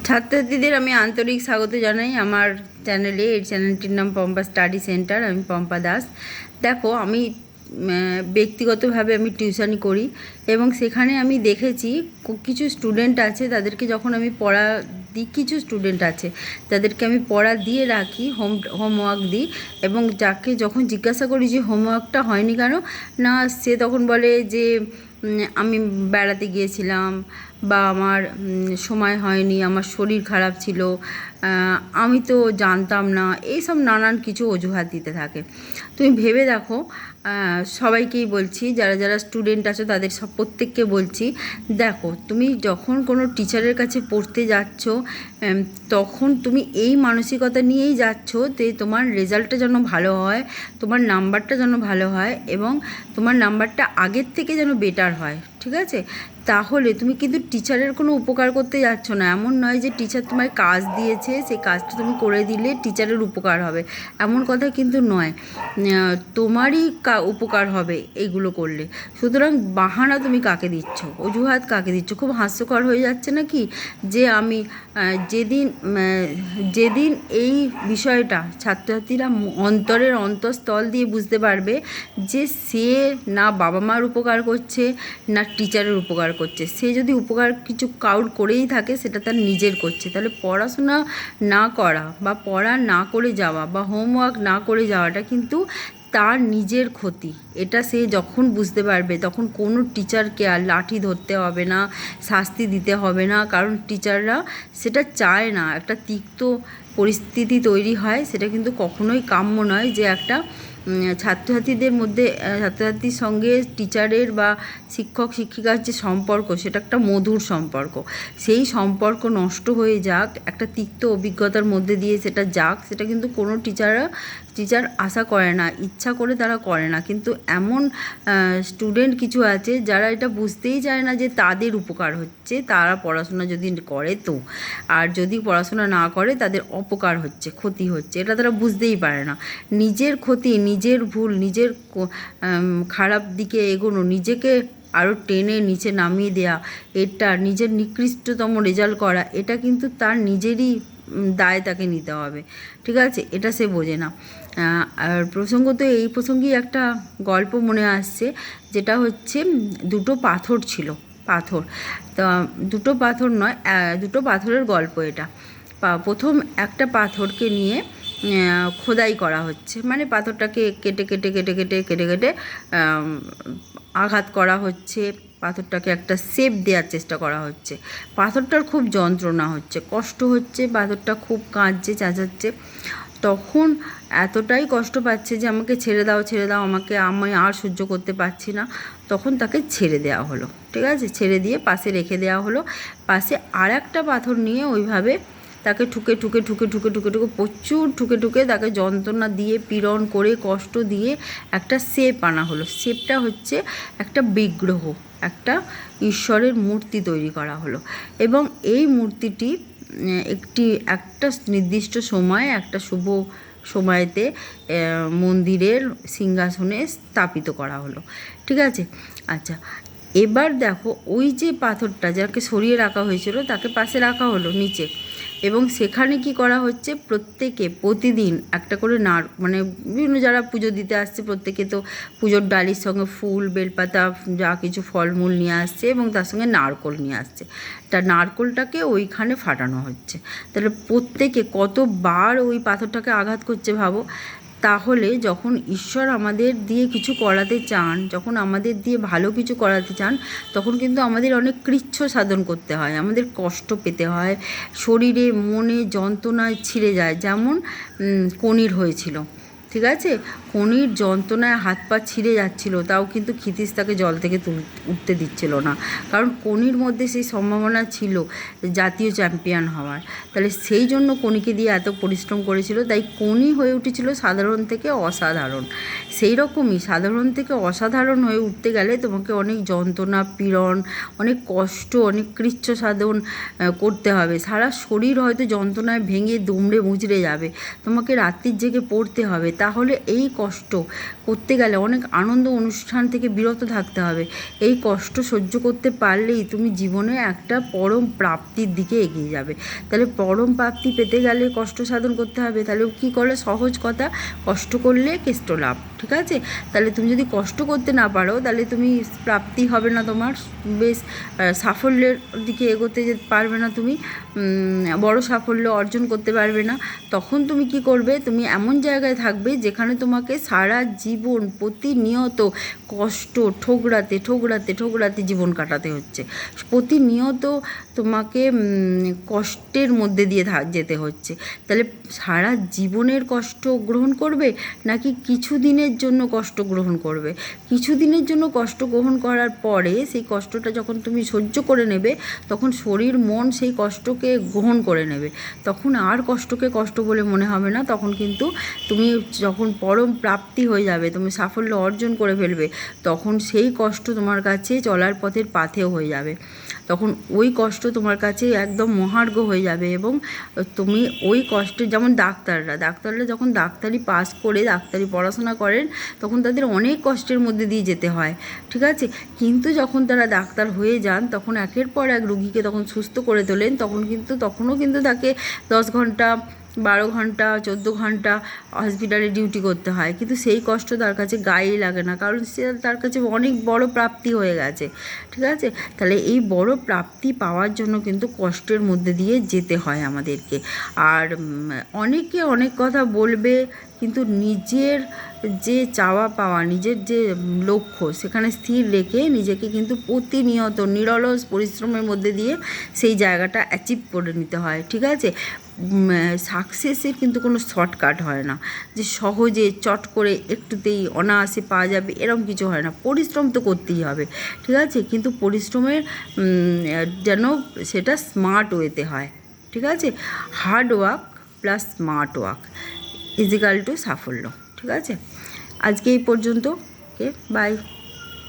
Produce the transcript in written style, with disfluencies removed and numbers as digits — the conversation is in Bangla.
ছাত্রছাত্রীদের আমি আন্তরিক স্বাগত জানাই আমার চ্যানেলে। এই চ্যানেলটির নাম পম্পা স্টাডি সেন্টার। আমি পম্পা দাস। দেখো, আমি ব্যক্তিগতভাবে আমি টিউশনি করি এবং সেখানে আমি দেখেছি কিছু স্টুডেন্ট আছে, তাদেরকে যখন আমি পড়া দিই, কিছু স্টুডেন্ট আছে তাদেরকে আমি পড়া দিয়ে রাখি, হোমওয়ার্ক দিই, এবং যাকে যখন জিজ্ঞাসা করি যে হোমওয়ার্কটা হয়নি কেন, না সে তখন বলে যে আমি বেড়াতে গিয়েছিলাম, বা আমার সময় হয়নি, আমার শরীর খারাপ ছিল, আমি তো জানতাম না, এইসব নানান কিছু অজুহাত দিতে থাকে। তুমি ভেবে দেখো, সবাইকেই বলছি, যারা যারা স্টুডেন্ট আছো তাদের সব প্রত্যেককে বলছি, দেখো তুমি যখন কোনো টিচারের কাছে পড়তে যাচ্ছ, তখন তুমি এই মানসিকতা নিয়েই যাচ্ছ যে তোমার রেজাল্টটা যেন ভালো হয়, তোমার নাম্বারটা যেন ভালো হয়, এবং তোমার নাম্বারটা আগের থেকে যেন বেটার হয়, ঠিক আছে? তাহলে তুমি কিন্তু টিচারের কোনো উপকার করতে যাচ্ছ না। এমন নয় যে টিচার তোমায় কাজ দিয়েছে, সেই কাজটা তুমি করে দিলে টিচারের উপকার হবে, এমন কথা কিন্তু নয়। তোমারই উপকার হবে এইগুলো করলে। সুতরাং বাহানা তুমি কাকে দিচ্ছ, অজুহাত কাকে দিচ্ছ? খুব হাস্যকর হয়ে যাচ্ছে না কি? যে আমি যেদিন এই বিষয়টা ছাত্রছাত্রীরা অন্তরের অন্তঃস্থল দিয়ে বুঝতে পারবে যে সে না বাবা মার উপকার করছে, না টিচারের উপকার করছে, সে যদি উপকার কিছু কাউর করেই থাকে সেটা তার নিজের করছে, তাহলে পড়াশোনা না করা বা পড়া না করে যাওয়া বা হোমওয়ার্ক না করে যাওয়াটা কিন্তু তার নিজের ক্ষতি। এটা সে যখন বুঝতে পারবে, তখন কোনো টিচারকে আর লাঠি ধরতে হবে না, শাস্তি দিতে হবে না, কারণ টিচাররা সেটা চায় না। একটা তিক্ত পরিস্থিতি তৈরি হয়, সেটা কিন্তু কখনোই কাম্য নয় যে একটা ছাত্রছাত্রীদের মধ্যে, ছাত্রছাত্রীর সঙ্গে টিচারের বা শিক্ষক শিক্ষিকার যে সম্পর্ক, সেটা একটা মধুর সম্পর্ক, সেই সম্পর্ক নষ্ট হয়ে যাক, একটা তিক্ত অভিজ্ঞতার মধ্যে দিয়ে সেটা যাক, সেটা কিন্তু কোনো টিচার আশা করে না, ইচ্ছা করে তারা করে না। কিন্তু এমন স্টুডেন্ট কিছু আছে যারা এটা বুঝতেই চায় না যে তাদের উপকার হচ্ছে, তারা পড়াশোনা যদি করে তো, আর যদি পড়াশোনা না করে তাদের অপকার হচ্ছে, ক্ষতি হচ্ছে, এটা তারা বুঝতেই পারে না। নিজের ক্ষতি, নিজের ভুল, নিজের খারাপ দিকে এগোনো, নিজেকে আরও টেনে নিচে নামিয়ে দেয়া, এটা নিজের নিকৃষ্টতম রেজাল্ট করা, এটা কিন্তু তার নিজেরই দায় তাকে নিতে হবে, ঠিক আছে? এটা সে বোঝে না। আর প্রসঙ্গত এই প্রসঙ্গেই একটা গল্প মনে আসছে, যেটা হচ্ছে দুটো পাথর ছিল, পাথর। তা দুটো পাথর নয়, দুটো পাথরের গল্প এটা। প্রথম একটা পাথরকে নিয়ে খোদাই করা হচ্ছে, মানে পাথরটাকে কেটে কেটে কেটে কেটে কেটে কেটে আঘাত করা হচ্ছে, পাথরটাকে একটা শেপ দেওয়ার চেষ্টা করা হচ্ছে। পাথরটার খুব যন্ত্রণা হচ্ছে, কষ্ট হচ্ছে, পাথরটা খুব কাঁদছে, চেঁচাচ্ছে। তখন এতটাই কষ্ট পাচ্ছে যে আমাকে ছেড়ে দাও, ছেড়ে দাও, আমি আর সহ্য করতে পারছি না। তখন তাকে ছেড়ে দেওয়া হলো, ঠিক আছে? ছেড়ে দিয়ে পাশে রেখে দেওয়া হলো। পাশে আর একটা পাথর নিয়ে ওইভাবে তাকে ঠুকে ঠুকে ঠুকে ঠুকে ঠুকে ঠুকে প্রচুর ঠুকে ঠুকে তাকে যন্ত্রণা দিয়ে, পীড়ন করে, কষ্ট দিয়ে একটা শেপ আনা হলো। শেপটা হচ্ছে একটা বিগ্রহ, একটা ঈশ্বরের মূর্তি তৈরি করা হলো, এবং এই মূর্তিটি একটা নির্দিষ্ট সময়, একটা শুভ সময়তে মন্দিরের সিংহাসনে স্থাপিত করা হলো, ঠিক আছে? আচ্ছা, এবার দেখো, ওই যে পাথরটা যাকে সরিয়ে রাখা হয়েছিল তাকে পাশে রাখা হলো নিচে, এবং সেখানে কি করা হচ্ছে, প্রত্যেকে প্রতিদিন একটা করে মানে বিভিন্ন যারা পুজো দিতে আসছে, প্রত্যেকে তো পুজোর ডালির সঙ্গে ফুল, বেলপাতা, যা কিছু ফলমূল নিয়ে আসছে, এবং তার সঙ্গে নারকোল নিয়ে আসছে। তা নারকোলটাকে ওইখানে ফাটানো হচ্ছে। তাহলে প্রত্যেকে কতবার ওই পাথরটাকে আঘাত করছে ভাবো। তাহলে যখন ঈশ্বর আমাদের দিয়ে কিছু করাতে চান, যখন আমাদের দিয়ে ভালো কিছু করাতে চান, তখন কিন্তু আমাদের অনেক কৃচ্ছ সাধন করতে হয়, আমাদের কষ্ট পেতে হয়, শরীরে মনে যন্ত্রণায় ছিঁড়ে যায়, যেমন কনির হয়েছিল, ঠিক আছে? কনির যন্ত্রণায় হাত পা ছিঁড়ে যাচ্ছিল, তাও কিন্তু ক্ষিতিশ তাকে জল থেকে উঠতে দিচ্ছিল না, কারণ কনির মধ্যে সেই সম্ভাবনা ছিল জাতীয় চ্যাম্পিয়ন হওয়ার। তাহলে সেই জন্য কনিকে দিয়ে এত পরিশ্রম করেছিল, তাই কনি হয়ে উঠেছিল সাধারণ থেকে অসাধারণ। সেই রকমই সাধারণ থেকে অসাধারণ হয়ে উঠতে গেলে তোমাকে অনেক যন্ত্রণা, পীড়ন, অনেক কষ্ট, অনেক কৃচ্ছ সাধন করতে হবে। সারা শরীর হয়তো যন্ত্রণায় ভেঙে দুমড়ে মুচড়ে যাবে, তোমাকে রাত্রির জেগে পড়তে হবে, তাহলে এই কষ্ট করতে গেলে অনেক আনন্দ অনুষ্ঠান থেকে বিরত থাকতে হবে। এই কষ্ট সহ্য করতে পারলেই তুমি জীবনে একটা পরম প্রাপ্তির দিকে এগিয়ে যাবে। তাহলে পরম প্রাপ্তি পেতে গেলে কষ্ট সাধন করতে হবে। তাহলে কী করলে, সহজ কথা, কষ্ট করলে কেষ্ট লাভ। ঠিক আছে, তাহলে তুমি যদি কষ্ট করতে না পারো তাহলে তুমি প্রাপ্তি হবে না তোমার, বেশ সাফল্যের দিকে এগোতে যেতে পারবে না, তুমি বড় সাফল্য অর্জন করতে পারবে না। তখন তুমি কি করবে, তুমি এমন জায়গায় থাকবে যেখানে তোমাকে সারা জীবন প্রতিনিয়ত কষ্ট ঠোকরাতে ঠোকরাতে ঠোকরাতে জীবন কাটাতে হচ্ছে। প্রতিনিয়ত তোমাকে কষ্টের মধ্যে দিয়ে যেতে হচ্ছে। তাহলে সারা জীবনের কষ্ট গ্রহণ করবে নাকি কিছু দিনের জন্য কষ্ট গ্রহণ করবে? কিছু দিনের জন্য কষ্ট গ্রহণ করার পরে সেই কষ্টটা যখন তুমি সহ্য করে নেবে, তখন শরীর মন সেই কষ্টকে গ্রহণ করে নেবে। তখন আর কষ্টকে কষ্ট বলে মনে হবে না। তখন কিন্তু তুমি যখন পরম প্রাপ্তি হয়ে যাবে, তুমি সাফল্য অর্জন করে ফেলবে, তখন সেই কষ্ট তোমার কাছে চলার পথের পাথেয় হয়ে যাবে। তখন ওই কষ্ট তোমার কাছে একদম মহার্ঘ হয়ে যাবে। এবং তুমি ওই কষ্টে, যেমন ডাক্তাররা যখন ডাক্তারি পাস করে ডাক্তারি পড়াশোনা করেন, তখন তাদের অনেক কষ্টের মধ্যে দিয়ে যেতে হয়। ঠিক আছে, কিন্তু যখন তারা ডাক্তার হয়ে যান, তখন একের পর এক রুগীকে তখন সুস্থ করে তোলেন, তখনও কিন্তু তাকে 10 ঘন্টা 12 ঘন্টা 14 ঘন্টা হসপিটালে ডিউটি করতে হয়। কিন্তু সেই কষ্ট তার কাছে গায়েই লাগে না, কারণ তার কাছে অনেক বড় প্রাপ্তি হয়ে গেছে। ঠিক আছে, তাহলে এই বড় প্রাপ্তি পাওয়ার জন্য কিন্তু কষ্টের মধ্যে দিয়ে যেতে হয় আমাদেরকে। আর অনেকে অনেক কথা বলবে, কিন্তু নিজের যে চাওয়া পাওয়া, নিজের যে লক্ষ্য, সেখানে স্থির রেখে নিজেকে কিন্তু প্রতিনিয়ত নিরলস পরিশ্রমের মধ্যে দিয়ে সেই জায়গাটা অ্যাচিভ করে নিতে হয়। ঠিক আছে, সাকসেসের কিন্তু কোনো শর্টকাট হয় না, যে সহজে চট করে একটুতেই অনায়াসে পাওয়া যাবে, এরকম কিছু হয় না। পরিশ্রম তো করতেই হবে। ঠিক আছে, কিন্তু পরিশ্রমের যেন সেটা স্মার্ট ওয়েতে হয়। ঠিক আছে, hard work plus smart work equal to সাফল্য। ঠিক আছে, আজকে এই পর্যন্ত। Okay, by.